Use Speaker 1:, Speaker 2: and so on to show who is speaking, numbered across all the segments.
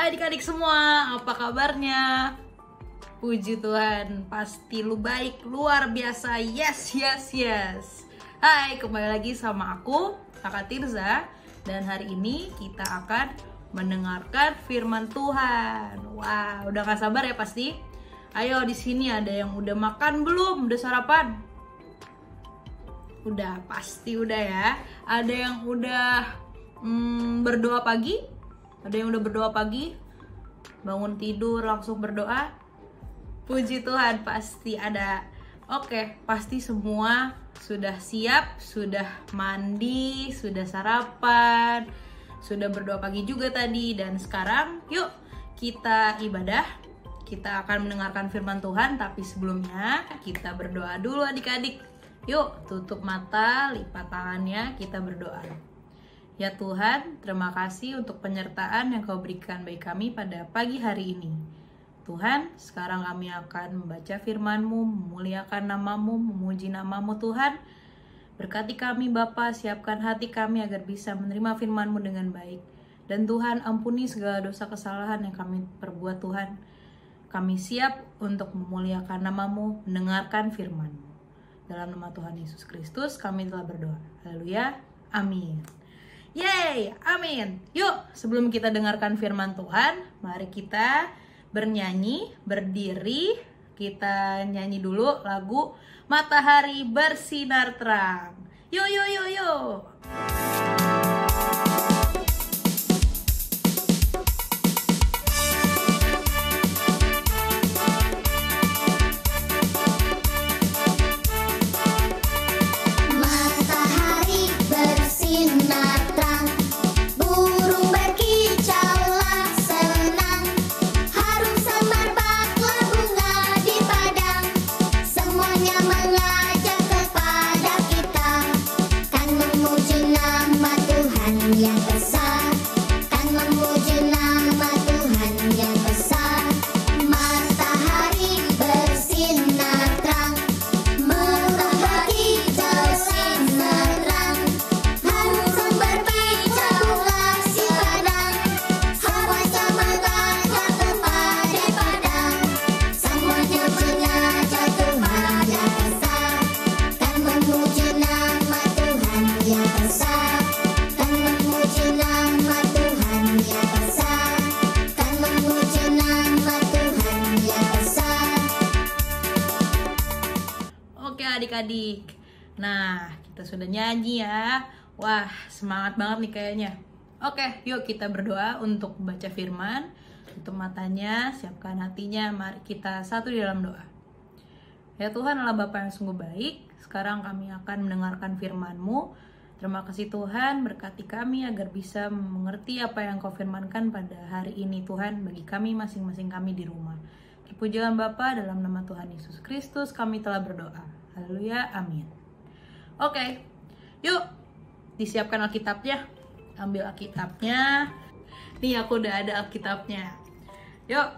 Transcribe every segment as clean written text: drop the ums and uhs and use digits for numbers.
Speaker 1: Hai adik-adik semua, apa kabarnya? Puji Tuhan, pasti lu baik, luar biasa, yes. Hai, kembali lagi sama aku, Kakak Tirza. Dan hari ini kita akan mendengarkan firman Tuhan. Wah, udah gak sabar ya pasti? Ayo, di sini ada yang udah makan belum? Udah sarapan? Udah, pasti udah ya. Ada yang udah berdoa pagi? Ada yang udah berdoa pagi? Bangun tidur langsung berdoa? Puji Tuhan, pasti ada. Oke, pasti semua sudah siap, sudah mandi, sudah sarapan, sudah berdoa pagi juga tadi. Dan sekarang yuk kita ibadah. Kita akan mendengarkan firman Tuhan, tapi sebelumnya kita berdoa dulu adik-adik. Yuk tutup mata, lipat tangannya, kita berdoa. Ya Tuhan, terima kasih untuk penyertaan yang Kau berikan bagi kami pada pagi hari ini. Tuhan, sekarang kami akan membaca firman-Mu, memuliakan nama-Mu, memuji nama-Mu Tuhan. Berkati kami Bapa, siapkan hati kami agar bisa menerima firman-Mu dengan baik. Dan Tuhan, ampuni segala dosa kesalahan yang kami perbuat Tuhan. Kami siap untuk memuliakan nama-Mu, mendengarkan firman-Mu. Dalam nama Tuhan Yesus Kristus kami telah berdoa. Haleluya, amin. Yeay, amin. Yuk, sebelum kita dengarkan firman Tuhan, mari kita bernyanyi, berdiri. Kita nyanyi dulu lagu Matahari Bersinar Terang. Yuk. Adik-adik, nah kita sudah nyanyi ya. Wah, semangat banget nih kayaknya. Oke, yuk kita berdoa untuk baca firman. Tutup matanya, siapkan hatinya. Mari kita satu di dalam doa. Ya Tuhan, Allah Bapa yang sungguh baik, sekarang kami akan mendengarkan firman-Mu. Terima kasih Tuhan, berkati kami agar bisa mengerti apa yang Kau firmankan pada hari ini Tuhan, bagi kami masing-masing kami di rumah. Terpujilah Bapa, dalam nama Tuhan Yesus Kristus kami telah berdoa. Haleluya, amin. Oke, yuk disiapkan Alkitabnya. Ambil Alkitabnya. Nih aku udah ada Alkitabnya. Yuk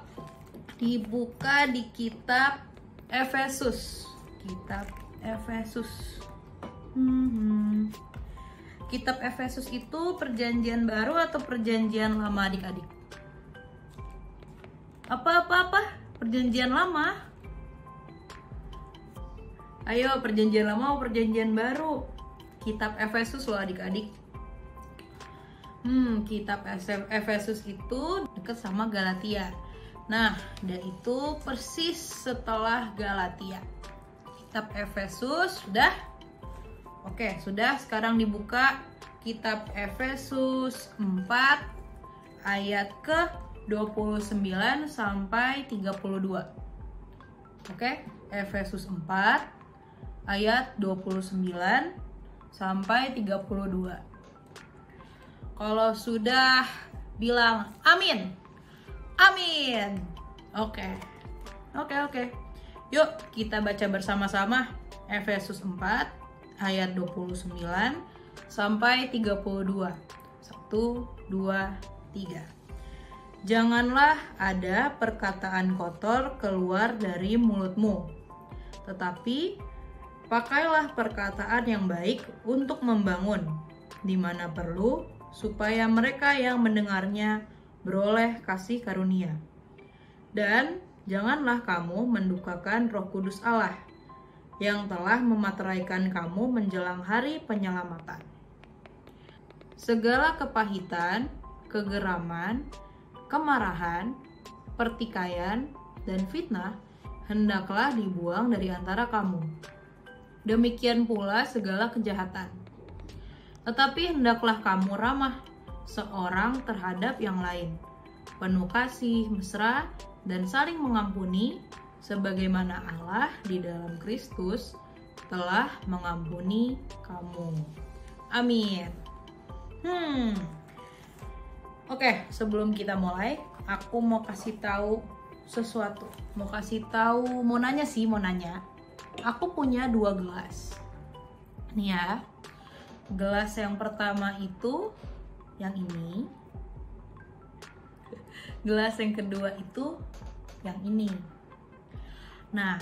Speaker 1: dibuka di kitab Efesus. Kitab Efesus. Kitab Efesus itu perjanjian baru atau perjanjian lama adik-adik? Apa? Perjanjian lama. Ayo, perjanjian lama atau perjanjian baru? Kitab Efesus loh adik-adik. Kitab Efesus itu dekat sama Galatia. Nah, dan itu persis setelah Galatia. Kitab Efesus sudah? Oke, sudah. Sekarang dibuka kitab Efesus 4 ayat ke 29 sampai 32. Oke, Efesus 4 ayat 29 sampai 32. Kalau sudah bilang amin. Amin. Oke. Yuk kita baca bersama-sama Efesus 4 ayat 29 sampai 32. 1, 2, 3. Janganlah ada perkataan kotor keluar dari mulutmu, tetapi pakailah perkataan yang baik untuk membangun, di mana perlu, supaya mereka yang mendengarnya beroleh kasih karunia. Dan janganlah kamu mendukakan Roh Kudus Allah yang telah memateraikan kamu menjelang hari penyelamatan. Segala kepahitan, kegeraman, kemarahan, pertikaian, dan fitnah hendaklah dibuang dari antara kamu. Demikian pula segala kejahatan. Tetapi hendaklah kamu ramah seorang terhadap yang lain, penuh kasih, mesra, dan saling mengampuni, sebagaimana Allah di dalam Kristus telah mengampuni kamu. Amin. Oke, sebelum kita mulai, aku mau kasih tahu sesuatu. Mau nanya. Aku punya 2 gelas. Nih ya. Gelas yang pertama itu yang ini. Gelas yang kedua itu yang ini. Nah,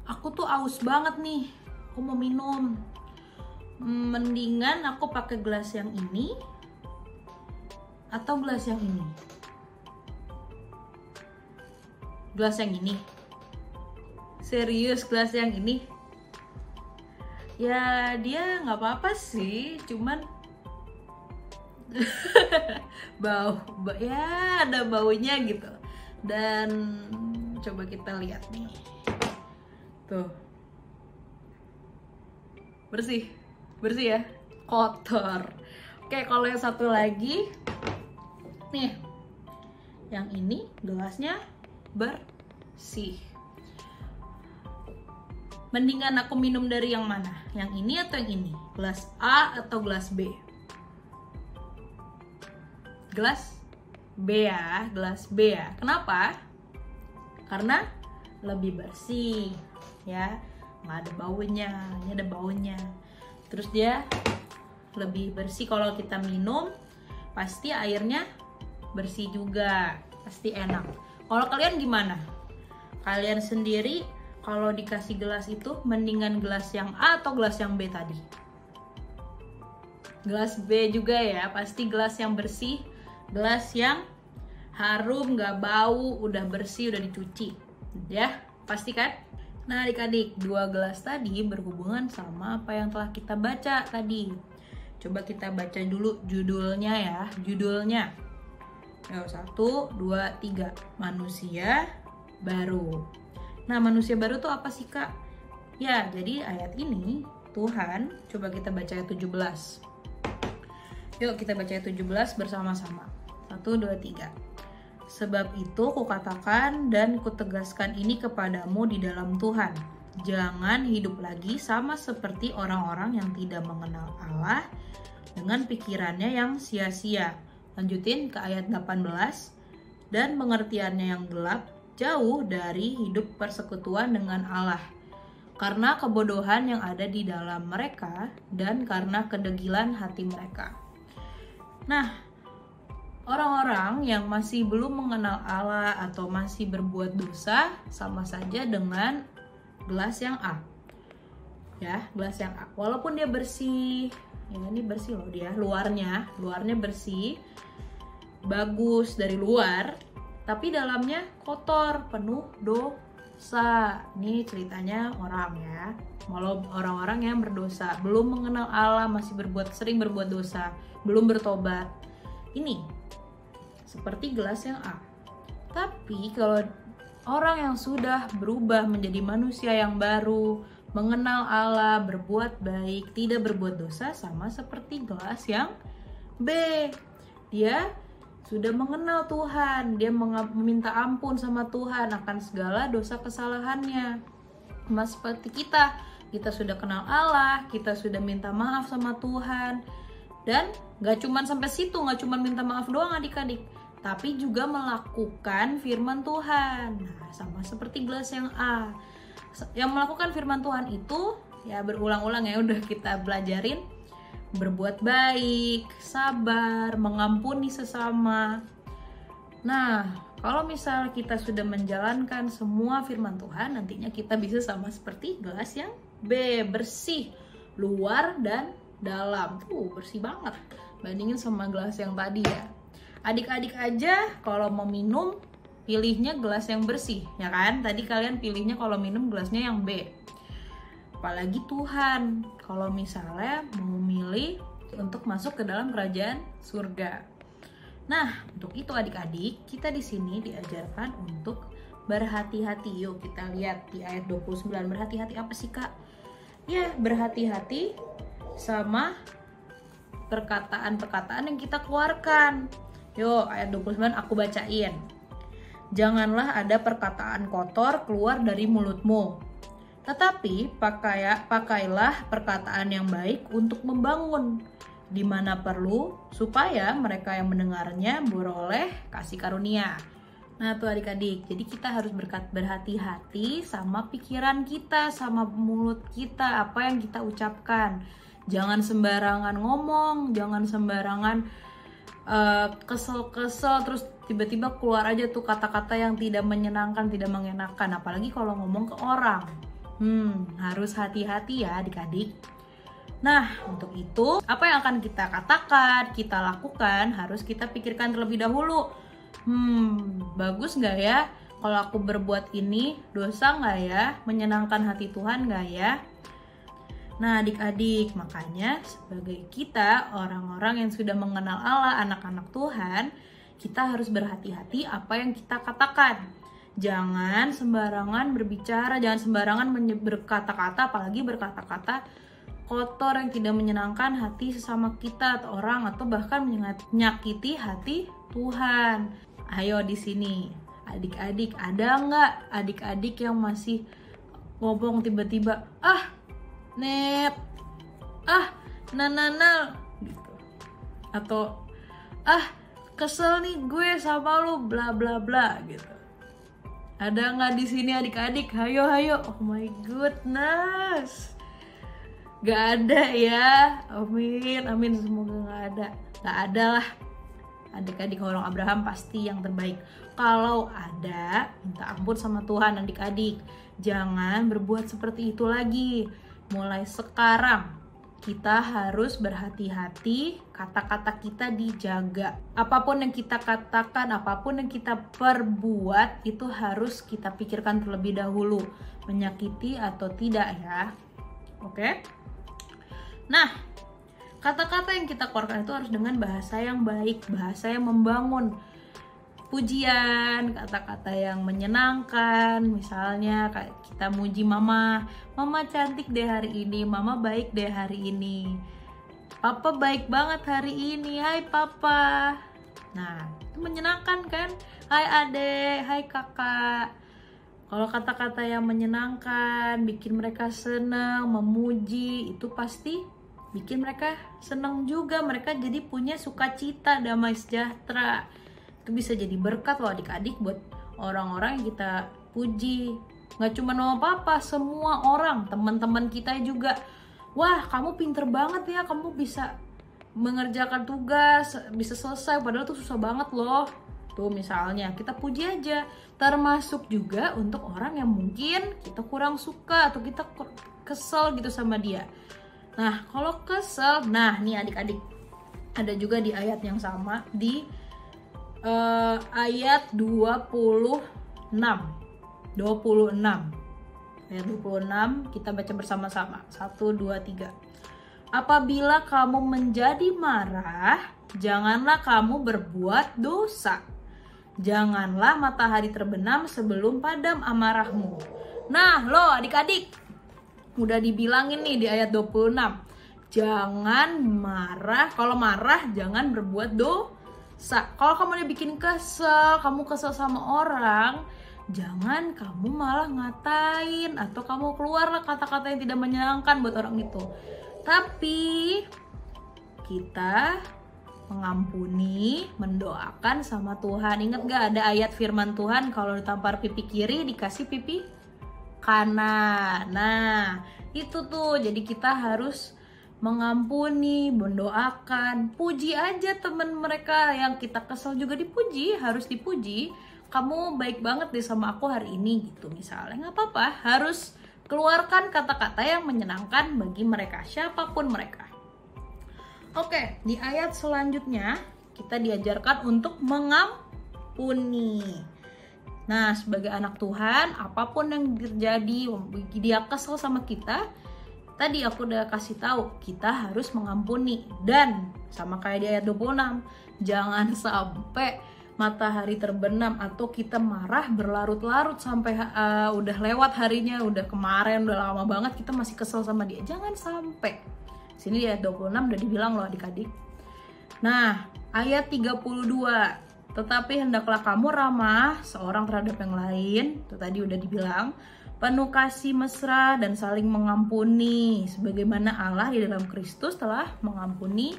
Speaker 1: aku tuh aus banget nih. Aku mau minum. Mendingan aku pakai gelas yang ini atau gelas yang ini? Gelas yang ini. Serius, gelas yang ini? Ya, dia nggak apa-apa sih, cuman ya ada baunya gitu. Dan coba kita lihat nih. Tuh. Bersih ya, kotor. Oke, kalau yang satu lagi nih, yang ini gelasnya bersih. Mendingan aku minum dari yang mana? Yang ini atau yang ini? Gelas A atau gelas B? Gelas B ya, gelas B ya. Kenapa? Karena lebih bersih ya, nggak ada baunya. Ini ada baunya. Terus dia lebih bersih. Kalau kita minum pasti airnya bersih juga, pasti enak. Kalau kalian gimana? Kalian sendiri kalau dikasih gelas itu mendingan gelas yang A atau gelas yang B tadi? Gelas B juga ya, pasti gelas yang bersih, gelas yang harum, nggak bau, udah bersih, udah dicuci ya, pasti kan? Nah adik-adik, 2 gelas tadi berhubungan sama apa yang telah kita baca tadi. Coba kita baca dulu judulnya ya. Judulnya 1, 2, 3, manusia baru. Nah, manusia baru tuh apa sih, Kak? Ya, jadi ayat ini Tuhan, coba kita baca ayat 17. Yuk kita baca ayat 17 bersama-sama. 1, 2, 3. Sebab itu kukatakan dan kutegaskan ini kepadamu di dalam Tuhan. Jangan hidup lagi sama seperti orang-orang yang tidak mengenal Allah dengan pikirannya yang sia-sia. Lanjutin ke ayat 18. Dan pengertiannya yang gelap, jauh dari hidup persekutuan dengan Allah. Karena kebodohan yang ada di dalam mereka dan karena kedegilan hati mereka. Nah, orang-orang yang masih belum mengenal Allah atau masih berbuat dosa sama saja dengan gelas yang A. Ya, gelas yang A. Walaupun dia bersih, ya ini bersih loh dia, luarnya bersih, bagus dari luar, tapi dalamnya kotor, penuh dosa. Ini ceritanya orang ya. Walau orang-orang yang berdosa, belum mengenal Allah, masih sering berbuat dosa, belum bertobat. Ini seperti gelas yang A. Tapi kalau orang yang sudah berubah menjadi manusia yang baru, mengenal Allah, berbuat baik, tidak berbuat dosa, sama seperti gelas yang B. Dia sudah mengenal Tuhan, dia meminta ampun sama Tuhan akan segala dosa kesalahannya. Sama seperti kita sudah kenal Allah, kita sudah minta maaf sama Tuhan. Dan gak cuman sampai situ, gak cuman minta maaf doang adik-adik, tapi juga melakukan firman Tuhan. Nah, sama seperti gelas yang A. Yang melakukan firman Tuhan itu ya berulang-ulang ya, udah kita belajarin. Berbuat baik, sabar, mengampuni sesama. Nah, kalau misal kita sudah menjalankan semua firman Tuhan, nantinya kita bisa sama seperti gelas yang B, bersih luar dan dalam. Tuh, bersih banget bandingin sama gelas yang tadi ya. Adik-adik aja kalau mau minum pilihnya gelas yang bersih, ya kan? Tadi kalian pilihnya kalau minum gelasnya yang B. Apalagi Tuhan, kalau misalnya mau memilih untuk masuk ke dalam kerajaan surga. Nah, untuk itu adik-adik, kita di sini diajarkan untuk berhati-hati. Yuk kita lihat di ayat 29. Berhati-hati apa sih, Kak? Ya, berhati-hati sama perkataan-perkataan yang kita keluarkan. Yuk, ayat 29 aku bacain. Janganlah ada perkataan kotor keluar dari mulutmu, tetapi pakailah perkataan yang baik untuk membangun, di mana perlu, supaya mereka yang mendengarnya beroleh kasih karunia. Nah tuh adik-adik, jadi kita harus berhati-hati sama pikiran kita, sama mulut kita, apa yang kita ucapkan. Jangan sembarangan ngomong, jangan sembarangan kesel-kesel, terus tiba-tiba keluar aja tuh kata-kata yang tidak menyenangkan, tidak mengenakan. Apalagi kalau ngomong ke orang. Harus hati-hati ya adik-adik. Nah, untuk itu, apa yang akan kita katakan, kita lakukan, harus kita pikirkan terlebih dahulu. Bagus nggak ya kalau aku berbuat ini? Dosa nggak ya? Menyenangkan hati Tuhan nggak ya? Nah, adik-adik, makanya sebagai kita, orang-orang yang sudah mengenal Allah, anak-anak Tuhan, kita harus berhati-hati apa yang kita katakan. Jangan sembarangan berbicara, jangan sembarangan berkata-kata, apalagi berkata-kata kotor yang tidak menyenangkan hati sesama kita atau orang, atau bahkan menyakiti hati Tuhan. Ayo di sini, adik-adik, ada nggak adik-adik yang masih ngomong tiba-tiba, Nep, nananal gitu, atau kesel nih gue sama lu bla bla bla gitu. Ada nggak di sini adik-adik? Hayo. Oh my goodness. Gak ada ya. Amin. Semoga gak ada. Gak ada lah. Adik-adik orang Abraham pasti yang terbaik. Kalau ada, minta ampun sama Tuhan adik-adik. Jangan berbuat seperti itu lagi. Mulai sekarang kita harus berhati-hati, kata-kata kita dijaga. Apapun yang kita katakan, apapun yang kita perbuat, itu harus kita pikirkan terlebih dahulu, menyakiti atau tidak ya. Oke? Nah, kata-kata yang kita keluarkan itu harus dengan bahasa yang baik, bahasa yang membangun. Pujian, kata-kata yang menyenangkan, misalnya kayak kita muji mama cantik deh hari ini, mama baik deh hari ini, papa baik banget hari ini, hai papa. Nah, itu menyenangkan kan? Hai adek, hai kakak. Kalau kata-kata yang menyenangkan, bikin mereka senang, memuji, itu pasti bikin mereka senang juga, mereka jadi punya sukacita, damai sejahtera. Itu bisa jadi berkat loh adik-adik buat orang-orang yang kita puji. Nggak cuma mama papa, semua orang, teman-teman kita juga. Wah, kamu pinter banget ya, kamu bisa mengerjakan tugas, bisa selesai, padahal tuh susah banget loh. Tuh misalnya, kita puji aja. Termasuk juga untuk orang yang mungkin kita kurang suka atau kita kesel gitu sama dia. Nah, kalau kesel, nah nih adik-adik, ada juga di ayat yang sama, di ayat 26 ayat 26 kita baca bersama-sama. 1, 2, 3. Apabila kamu menjadi marah, janganlah kamu berbuat dosa. Janganlah matahari terbenam sebelum padam amarahmu. Nah lo adik-adik, udah dibilangin nih di ayat 26, jangan marah. Kalau marah jangan berbuat dosa. Kalau kamu udah bikin kesel, kamu kesel sama orang, jangan kamu malah ngatain atau kamu keluarlah kata-kata yang tidak menyenangkan buat orang itu. Tapi kita mengampuni, mendoakan sama Tuhan. Ingat gak ada ayat firman Tuhan kalau ditampar pipi kiri dikasih pipi kanan. Nah itu tuh, jadi kita harus mengampuni, mendoakan, puji aja temen mereka yang kita kesel juga dipuji, harus dipuji. Kamu baik banget deh sama aku hari ini gitu misalnya, nggak apa-apa, harus keluarkan kata-kata yang menyenangkan bagi mereka, siapapun mereka. Oke, di ayat selanjutnya Kita diajarkan untuk mengampuni. Nah, sebagai anak Tuhan, apapun yang terjadi, dia kesel sama kita, tadi aku udah kasih tahu, kita harus mengampuni. Dan sama kayak di ayat 26, jangan sampai matahari terbenam atau kita marah berlarut-larut sampai udah lewat harinya, udah kemarin, udah lama banget kita masih kesel sama dia. Jangan sampai. Sini di ayat 26 udah dibilang loh adik-adik. Nah, ayat 32, tetapi hendaklah kamu ramah seorang terhadap yang lain. Itu tadi udah dibilang, penuh kasih mesra dan saling mengampuni sebagaimana Allah di dalam Kristus telah mengampuni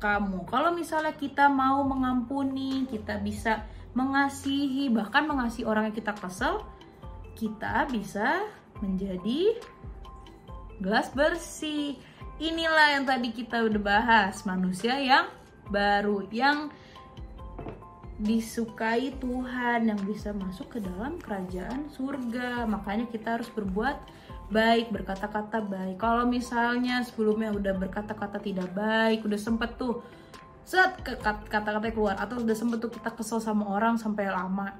Speaker 1: kamu. Kalau misalnya kita mau mengampuni, kita bisa mengasihi, bahkan mengasihi orang yang kita kesel, kita bisa menjadi gelas bersih. Inilah yang tadi kita udah bahas, manusia yang baru, yang disukai Tuhan, yang bisa masuk ke dalam kerajaan surga. Makanya kita harus berbuat baik, berkata-kata baik. Kalau misalnya sebelumnya udah berkata-kata tidak baik, udah sempet tuh kata-katanya keluar, atau udah sempet tuh kita kesel sama orang sampai lama,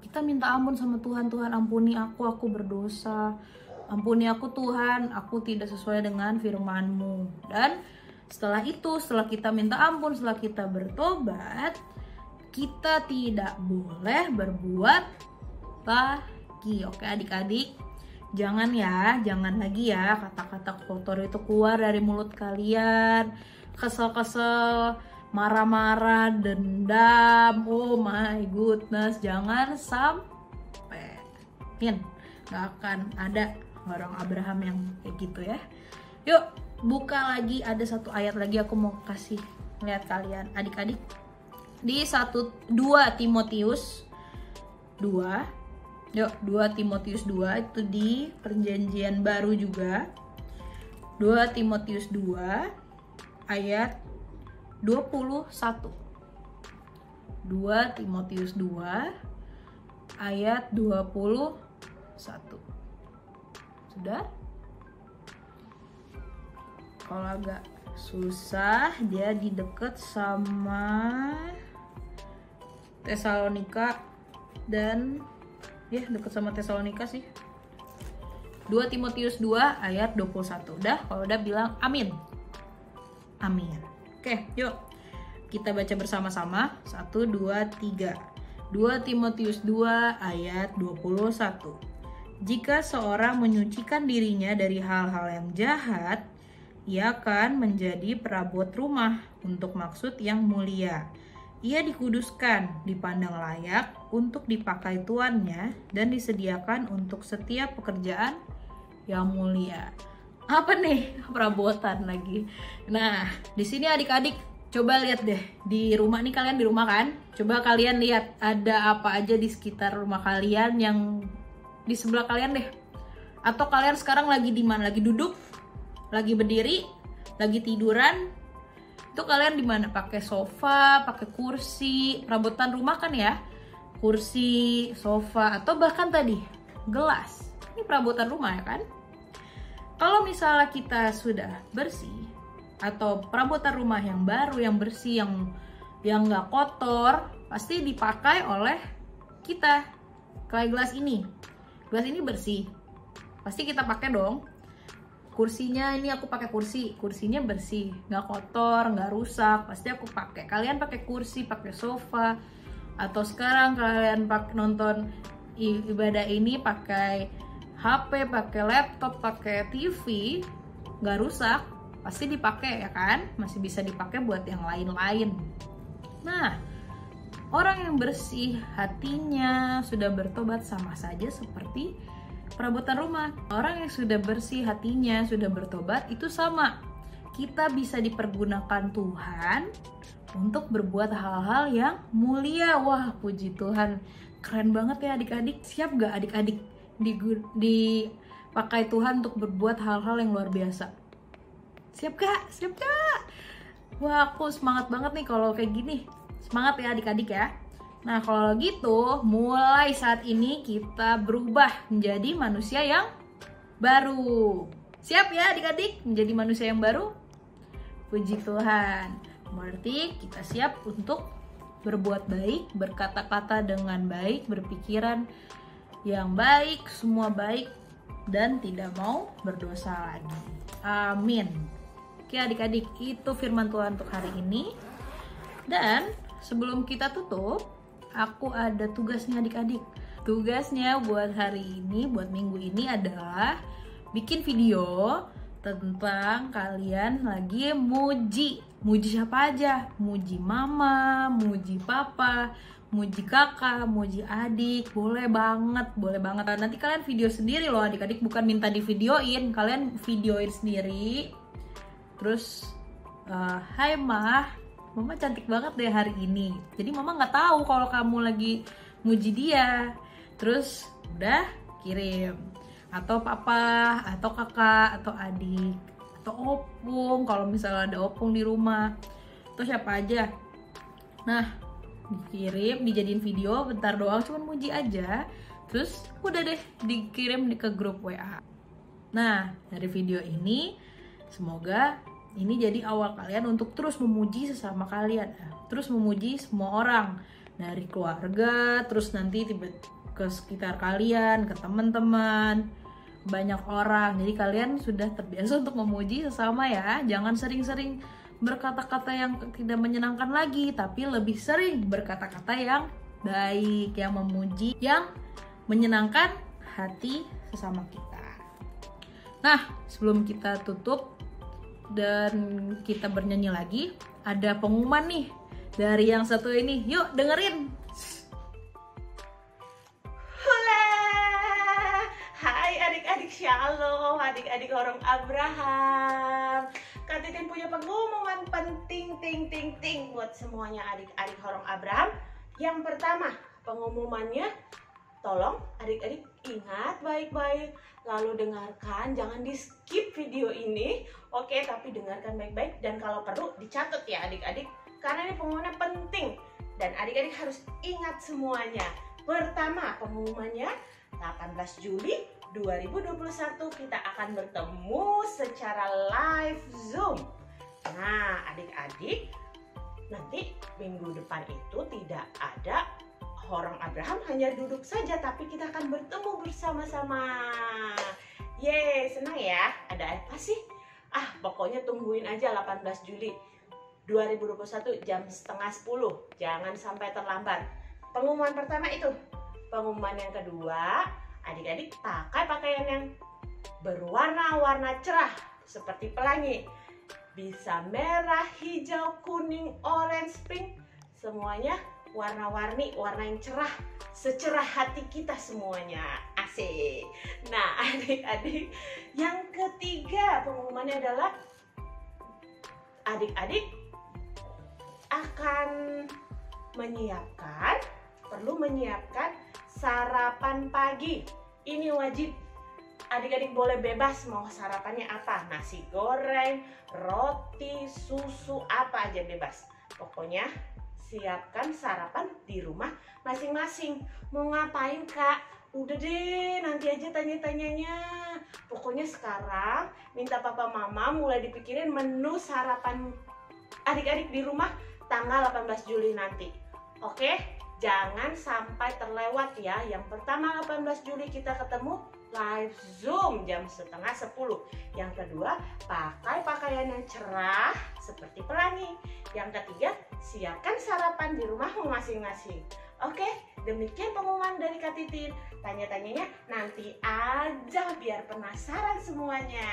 Speaker 1: kita minta ampun sama Tuhan. Tuhan, ampuni aku berdosa. Ampuni aku Tuhan, aku tidak sesuai dengan firman-Mu. Dan setelah itu, setelah kita minta ampun, setelah kita bertobat, kita tidak boleh berbuat lagi. Oke adik-adik, jangan lagi ya kata-kata kotor itu keluar dari mulut kalian. Kesel-kesel, marah-marah, dendam, oh my goodness, jangan sampai. Gak akan ada orang Abraham yang kayak gitu ya. Yuk buka lagi, ada satu ayat lagi aku mau kasih lihat kalian adik-adik. Di 2 Timotius 2. Yuk 2 Timotius 2 itu di perjanjian baru juga. 2 Timotius 2 ayat 21. 2 Timotius 2 ayat 21. Sudah? Kalau agak susah, dia di deket sama Tesalonika dan deket sama Tesalonika sih. 2 Timotius 2 ayat 21. Udah? Kalau udah bilang amin. Amin. Oke, yuk kita baca bersama-sama. 1, 2, 3. 2 Timotius 2 ayat 21. Jika seorang menyucikan dirinya dari hal-hal yang jahat, ia akan menjadi perabot rumah untuk maksud yang mulia. Ia dikuduskan, dipandang layak untuk dipakai tuannya, dan disediakan untuk setiap pekerjaan yang mulia. Apa nih perabotan lagi? Nah, di sini adik-adik coba lihat deh, di rumah nih, kalian di rumah kan? Coba kalian lihat ada apa aja di sekitar rumah kalian, yang di sebelah kalian deh. Atau kalian sekarang lagi di mana? Lagi duduk? Lagi berdiri? Lagi tiduran? Itu kalian di mana? Pakai sofa, pakai kursi, perabotan rumah kan ya? Kursi, sofa, atau bahkan tadi gelas. Ini perabotan rumah ya kan? Kalau misalnya kita sudah bersih, atau perabotan rumah yang baru, yang bersih, yang nggak kotor, pasti dipakai oleh kita. Kayak gelas ini bersih, pasti kita pakai dong. Kursinya ini aku pakai kursinya bersih, nggak kotor, nggak rusak, pasti aku pakai. Kalian pakai kursi, pakai sofa, atau sekarang kalian nonton ibadah ini pakai HP, pakai laptop, pakai TV, nggak rusak, pasti dipakai ya kan? Masih bisa dipakai buat yang lain-lain. Nah, orang yang bersih hatinya sudah bertobat sama saja seperti perabotan rumah. Orang yang sudah bersih hatinya sudah bertobat itu sama. Kita bisa dipergunakan Tuhan untuk berbuat hal-hal yang mulia. Wah, puji Tuhan. Keren banget ya adik-adik. Siap gak adik-adik dipakai Tuhan untuk berbuat hal-hal yang luar biasa? Siap gak? Siap gak? Wah, aku semangat banget nih kalau kayak gini. Semangat ya adik-adik ya. Nah kalau gitu, mulai saat ini kita berubah menjadi manusia yang baru. Siap ya adik-adik menjadi manusia yang baru? Puji Tuhan. Berarti kita siap untuk berbuat baik, berkata-kata dengan baik, berpikiran yang baik, semua baik, dan tidak mau berdosa lagi. Amin. Oke adik-adik, itu firman Tuhan untuk hari ini. Dan sebelum kita tutup, aku ada tugas nih adik-adik. Tugasnya buat hari ini, buat minggu ini adalah bikin video tentang kalian lagi muji siapa aja, muji mama, muji papa, muji kakak, muji adik, boleh banget. Nanti kalian video sendiri loh adik-adik, bukan minta di videoin, kalian videoin sendiri. Terus, hai mama cantik banget deh hari ini. Jadi mama nggak tahu kalau kamu lagi muji dia. Terus udah kirim. Atau papa, atau kakak, atau adik, atau opung kalau misalnya ada opung di rumah, atau siapa aja. Nah, dikirim, dijadiin video bentar doang, cuman muji aja. Terus udah deh dikirim ke grup WA. Nah, dari video ini semoga ini jadi awal kalian untuk terus memuji sesama kalian, terus memuji semua orang, dari keluarga, terus nanti tiba ke sekitar kalian, ke teman-teman, banyak orang. Jadi kalian sudah terbiasa untuk memuji sesama ya. Jangan sering-sering berkata-kata yang tidak menyenangkan lagi, tapi lebih sering berkata-kata yang baik, yang memuji, yang menyenangkan hati sesama kita. Nah, sebelum kita tutup dan kita bernyanyi lagi, ada pengumuman nih dari yang satu ini. Yuk dengerin.
Speaker 2: Shalom adik-adik Horong Abraham. Kak Titin punya pengumuman penting buat semuanya adik-adik Horong Abraham. Yang pertama, pengumumannya, tolong adik-adik ingat baik-baik, lalu dengarkan, jangan di skip video ini, oke, tapi dengarkan baik-baik, dan kalau perlu dicatat ya adik-adik, karena ini pengumuman penting dan adik-adik harus ingat semuanya. Pertama, pengumumannya 18 Juli 2021 kita akan bertemu secara live Zoom. Nah, adik-adik, nanti minggu depan itu tidak ada Horong Abraham hanya duduk saja, tapi kita akan bertemu bersama-sama. Yeay, senang ya? Ada apa sih? Pokoknya tungguin aja 18 Juli 2021 jam 9:30. Jangan sampai terlambat. Pengumuman pertama itu. Pengumuman yang kedua, adik-adik pakai pakaian yang berwarna-warna cerah seperti pelangi. Bisa merah, hijau, kuning, orange, pink. Semuanya warna-warni, warna yang cerah, secerah hati kita semuanya. Asik. Nah, adik-adik, yang ketiga pengumumannya adalah adik-adik akan perlu menyiapkan sarapan pagi. Ini wajib. Adik-adik boleh bebas mau sarapannya apa. Nasi goreng, roti, susu, apa aja bebas. Pokoknya siapkan sarapan di rumah masing-masing. Mau ngapain kak? Udah deh, nanti aja tanya-tanyanya. Pokoknya sekarang minta papa mama mulai dipikirin menu sarapan adik-adik di rumah tanggal 18 Juli nanti. Oke? Jangan sampai terlewat ya. Yang pertama 18 Juli kita ketemu live Zoom jam 9:30. Yang kedua, pakai pakaian yang cerah seperti pelangi. Yang ketiga, siapkan sarapan di rumah masing-masing. Oke, demikian pengumuman dari Kak Titin. Tanya-tanyanya nanti aja biar penasaran semuanya.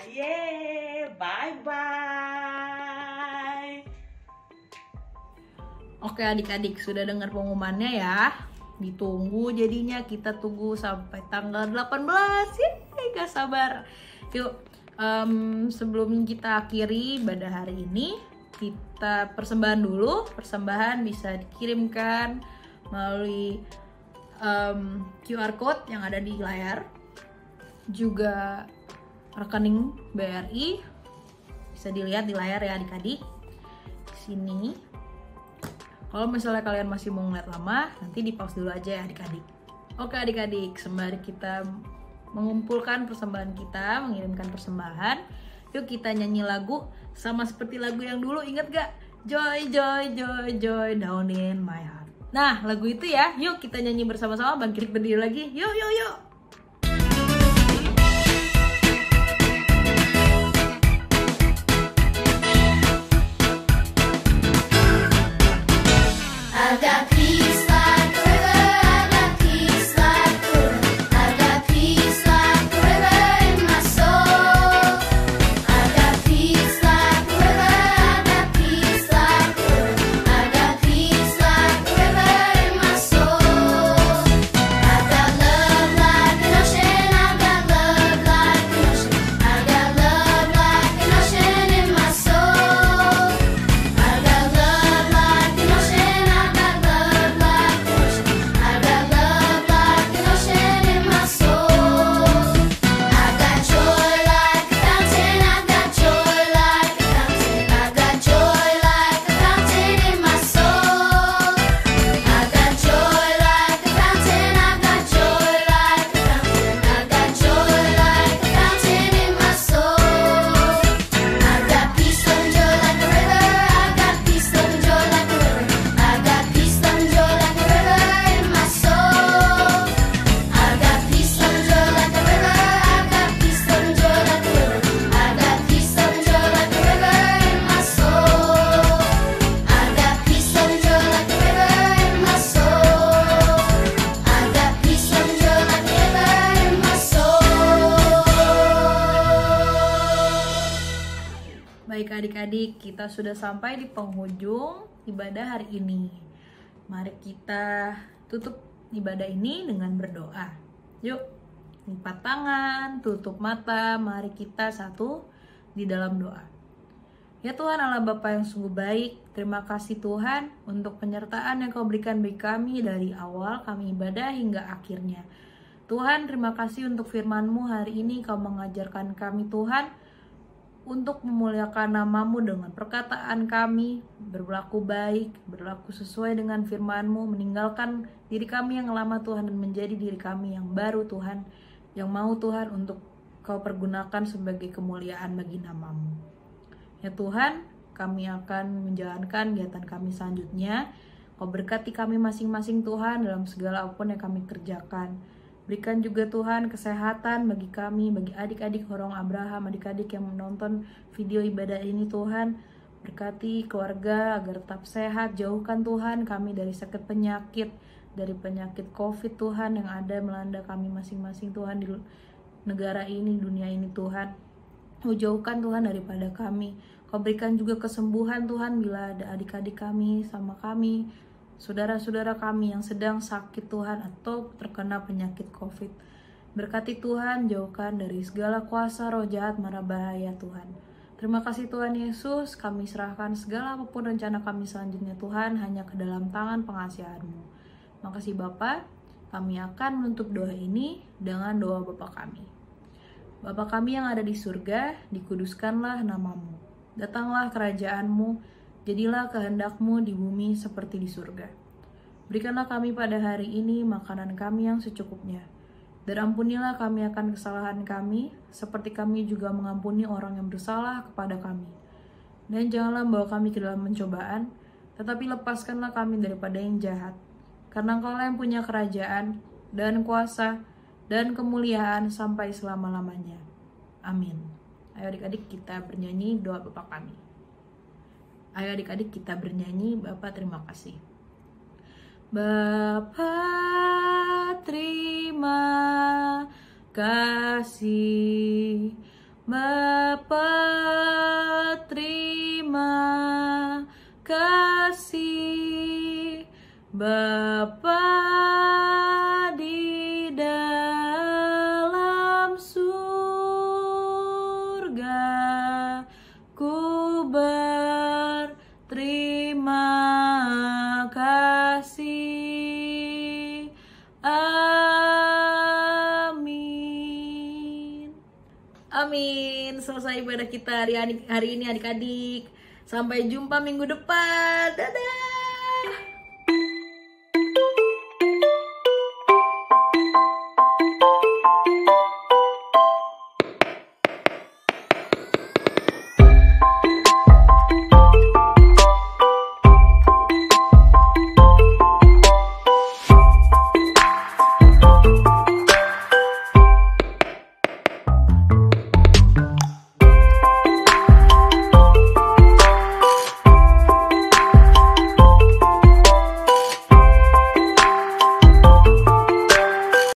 Speaker 2: Yeay, bye-bye.
Speaker 1: Oke adik-adik, sudah dengar pengumumannya ya. Ditunggu jadinya, kita tunggu sampai tanggal 18. Yeay, gak sabar. Yuk, sebelum kita akhiri pada hari ini, kita persembahan dulu. Persembahan bisa dikirimkan melalui QR code yang ada di layar. Juga rekening BRI bisa dilihat di layar ya adik-adik. Di sini. Kalau misalnya kalian masih mau ngeliat lama, nanti di pause dulu aja ya adik-adik. Oke adik-adik, sembari kita mengumpulkan persembahan kita, mengirimkan persembahan, yuk kita nyanyi lagu sama seperti lagu yang dulu, inget gak? Joy, joy, joy, joy down in my heart. Nah, lagu itu ya, yuk kita nyanyi bersama-sama, bangkit berdiri lagi. Yuk, yuk, yuk. Baik adik-adik, kita sudah sampai di penghujung ibadah hari ini. Mari kita tutup ibadah ini dengan berdoa. Yuk, lipat tangan, tutup mata, mari kita satu di dalam doa. Ya Tuhan Allah Bapa yang sungguh baik, terima kasih Tuhan untuk penyertaan yang Kau berikan bagi kami dari awal kami ibadah hingga akhirnya. Tuhan, terima kasih untuk firman-Mu hari ini Kau mengajarkan kami Tuhan, untuk memuliakan nama-Mu dengan perkataan kami, berlaku baik, berlaku sesuai dengan firman-Mu, meninggalkan diri kami yang lama Tuhan dan menjadi diri kami yang baru Tuhan, yang mau Tuhan untuk Kau pergunakan sebagai kemuliaan bagi nama-Mu. Ya Tuhan, kami akan menjalankan kegiatan kami selanjutnya. Kau berkati kami masing-masing Tuhan dalam segala apapun yang kami kerjakan. Berikan juga Tuhan kesehatan bagi kami, bagi adik-adik Horong Abraham, adik-adik yang menonton video ibadah ini Tuhan. Berkati keluarga agar tetap sehat, jauhkan Tuhan kami dari sakit penyakit, dari penyakit COVID Tuhan yang ada melanda kami masing-masing Tuhan di negara ini, dunia ini Tuhan. Kau jauhkan Tuhan daripada kami. Kau berikan juga kesembuhan Tuhan bila ada adik-adik kami sama kami, saudara-saudara kami yang sedang sakit Tuhan atau terkena penyakit COVID. Berkati Tuhan, jauhkan dari segala kuasa roh jahat mara bahaya Tuhan. Terima kasih Tuhan Yesus, kami serahkan segala apapun rencana kami selanjutnya Tuhan hanya ke dalam tangan pengasihan-Mu. Makasih Bapa, kami akan menutup doa ini dengan doa Bapa kami. Bapa kami yang ada di surga, dikuduskanlah nama-Mu. Datanglah kerajaan-Mu, jadilah kehendak-Mu di bumi seperti di surga. Berikanlah kami pada hari ini makanan kami yang secukupnya. Dan ampunilah kami akan kesalahan kami, seperti kami juga mengampuni orang yang bersalah kepada kami. Dan janganlah membawa kami ke dalam pencobaan, tetapi lepaskanlah kami daripada yang jahat. Karena Engkaulah yang punya kerajaan, dan kuasa, dan kemuliaan sampai selama-lamanya. Amin. Ayo adik-adik kita bernyanyi doa Bapa kami. Ayo adik-adik kita bernyanyi, Bapa terima kasih. Bapa terima kasih. Bapa terima kasih. Bapa di dalam surga, ku berterima kasih. Amin. Amin. Selesai ibadah kita hari ini adik-adik. Sampai jumpa minggu depan. Dadah.